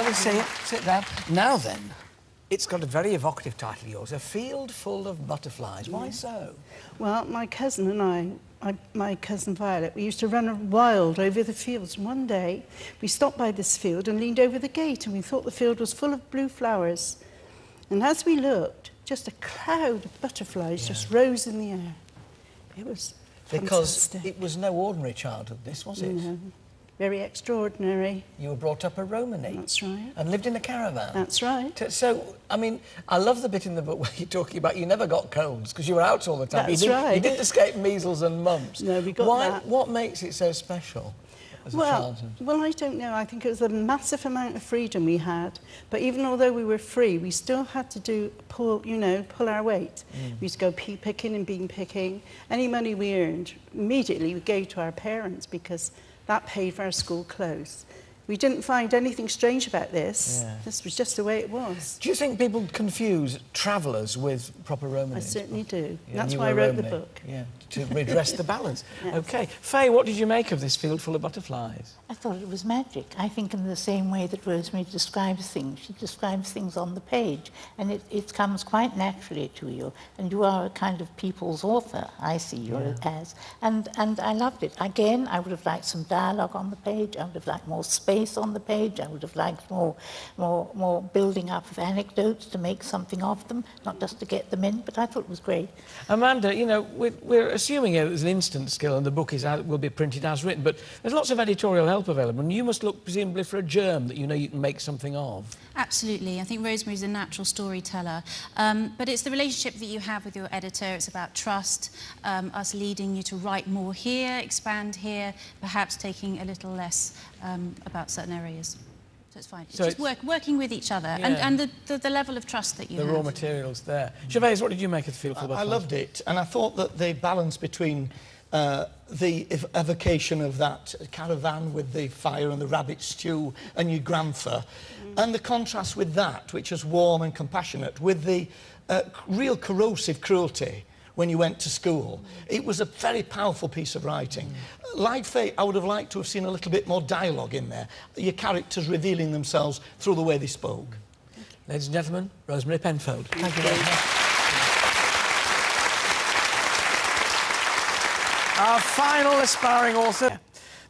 Have a seat. Sit down. Now then, it's got a very evocative title, yours, A Field Full of Butterflies. Why so? Well, my cousin and my cousin Violet, we used to run wild over the fields. And one day, we stopped by this field and leaned over the gate, and we thought the field was full of blue flowers. And as we looked, just a cloud of butterflies just rose in the air. It was fantastic. Because it was no ordinary childhood, this, was it? No. Very extraordinary. You were brought up a Romany. That's right. And lived in a caravan. That's right. So, I mean, I love the bit in the book where you're talking about you never got colds because you were out all the time. That's right. You didn't escape measles and mumps. No, we got that. What makes it so special as a childhood? Well, I don't know. I think it was a massive amount of freedom we had. But even although we were free, we still had to pull our weight. We used to go pea picking and bean picking. Any money we earned, immediately we gave to our parents because that paid for our school clothes. We didn't find anything strange about this. Yeah. This was just the way it was. Do you think people confuse travellers with proper Romans? I certainly do. Yeah, that's why I wrote the book. Yeah, to redress the balance. Yes. OK. Faye, what did you make of this field full of butterflies? I thought it was magic. I think in the same way that Rosemary describes things, she describes things on the page, and it comes quite naturally to you. And you are a kind of people's author, I see you as. And I loved it. Again, I would have liked some dialogue on the page. I would have liked more space on the page. I would have liked more building up of anecdotes to make something of them, not just to get them in, but I thought it was great. Amanda, you know, we're assuming here there's an instant skill and the book will be printed as written, but there's lots of editorial help available, and you must look presumably for a germ that you know you can make something of. Absolutely. I think Rosemary's a natural storyteller, but it's the relationship that you have with your editor. It's about trust, us leading you to write more here, expand here, perhaps taking a little less about certain areas. So it's fine. So it's just working with each other, and the level of trust that you have. The raw materials there. Gervais, what did you make of the Field Full of Butterflies? I loved it, and I thought that the balance between the evocation of that caravan with the fire and the rabbit stew and your grandfather, and the contrast with that, which is warm and compassionate, with the real corrosive cruelty when you went to school. It was a very powerful piece of writing. Like Faye, I would have liked to have seen a little bit more dialogue in there, your characters revealing themselves through the way they spoke. Ladies and gentlemen, Rosemary Penfold. Thank you very much. Our final aspiring author.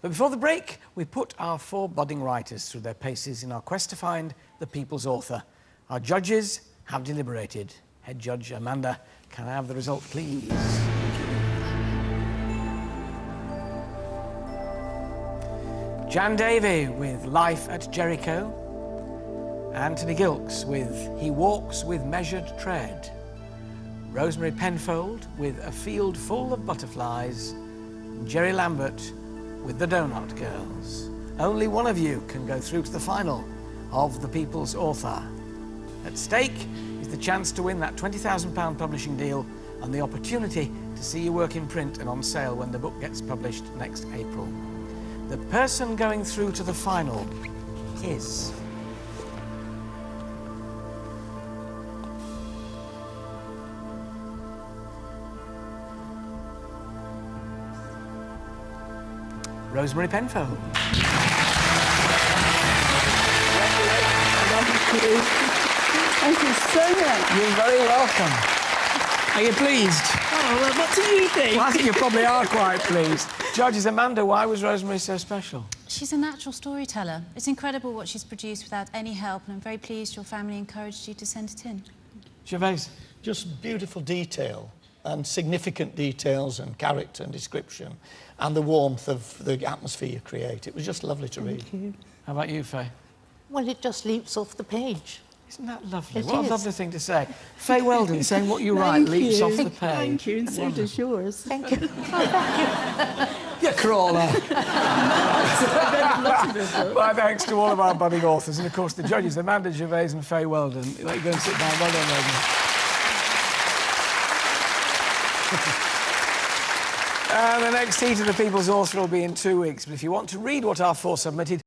But before the break, we put our 4 budding writers through their paces in our quest to find the people's author. Our judges have deliberated. Head judge Amanda, can I have the result, please? Jan Davey with Life at Jericho. Anthony Gilkes with He Walks with Measured Tread. Rosemary Penfold with A Field Full of Butterflies. And Jerry Lambert with The Donut Girls. Only one of you can go through to the final of The People's Author. At stake is the chance to win that £20,000 publishing deal and the opportunity to see your work in print and on sale when the book gets published next April. The person going through to the final is... Rosemary Penfold. Thank you so much. You're very welcome. Are you pleased? Oh, well, what do you think? Well, I think you probably are quite pleased. Judges, Amanda, why was Rosemary so special? She's a natural storyteller. It's incredible what she's produced without any help, and I'm very pleased your family encouraged you to send it in. Gervais? Just beautiful detail and significant details and character and description and the warmth of the atmosphere you create. It was just lovely to read. Thank you. How about you, Faye? Well, it just leaps off the page. Isn't that lovely? It What is. a lovely thing to say. Faye Weldon saying what you write leaps off the page. Thank you, and so does yours. Thank you. You crawler. My thanks to all of our budding authors and, of course, the judges, Amanda, Gervais and Faye Weldon. Let you go and sit down. Well done, ladies. The next heat of The People's Author will be in 2 weeks. But if you want to read what our 4 submitted,